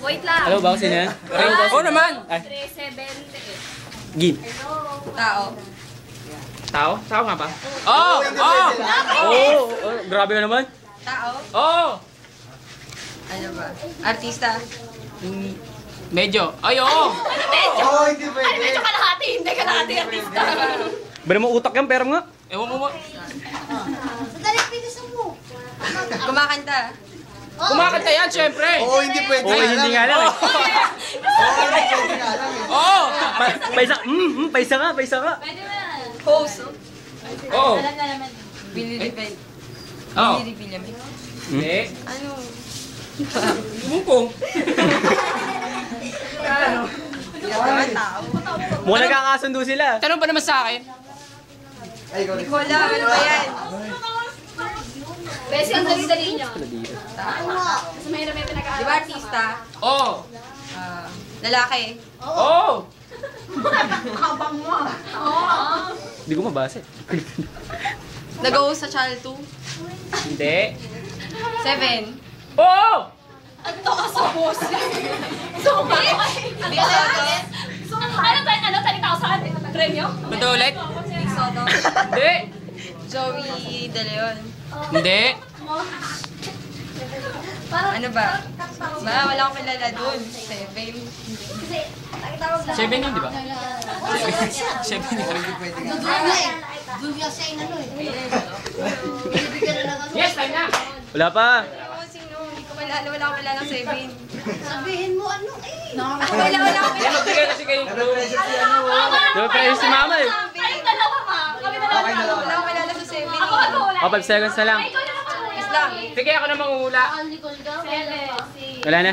Wait lang. Hello, boss. Sino yan? Oo naman. Ay, 378. Gin. Tao. Tao? Tao nga ba? Oo! Oo! Oh, grabe ka naman. Tao. Oo! Ano ba? Artista. Medyo. Ay, oo! Oo, hindi pwede. Ay, medyo kalahati. Hindi kalahati artista. Bala mo utak yan, pero nga. Ewan mo ba? Sandali, pinisan mo. Kumakanta. Kumakanta yan, syempre! Oo, hindi pwede. Oo, hindi nga lang. Oo, hindi pwede nga lang eh. Oo! Paisa ka, paisa ka. Pwede mo yan. Host. Oo! Alam na naman. Billy Revilla. Oo! Billy Revilla. Hindi. Ano? Bukong. Hindi naman tao. Mukhang nagkakasundo sila. Tanong pa naman sa akin. Ay, ikaw rin. Wala, ano ba yan? Besi, ang dali-dali niya. Sa mahirap may pinag-aaral. Di ba artista? Oo! Lalaki. Oo! Habang mo. Hindi ko mabasa. Nag-host sa Channel 2. Hindi. 7. Oo! Ang takas sa boss. Sumay. Hindi ko Ano tayo tao sa atin? Premyo? Punta ulit? Big Soto. Hindi. Joey De Leon. Hindi. Ano ba? Wala akong kilala dun. 7. Kasi, nakitawag lang. 7 yun, di ba? 7 yun. Hindi pwede nga. Doon nga siya yung ano eh. Yes, time na! Wala pa. Ano sino? Hindi ko kilala. Wala akong kilala 7. Sabihin mo ano eh. Wala akong kilala. Magbigay kasi kayo. Nape-pressure si ano. Diba pressure si mama eh. Kayong dalawa ma. Kami dalawa. Okay na lang. Wala akong kilala sa 7. Ako mag-uula. O, 5 seconds na lang. Ikaw na lang. Is lang. Sige, ako na mangungula. Wala na.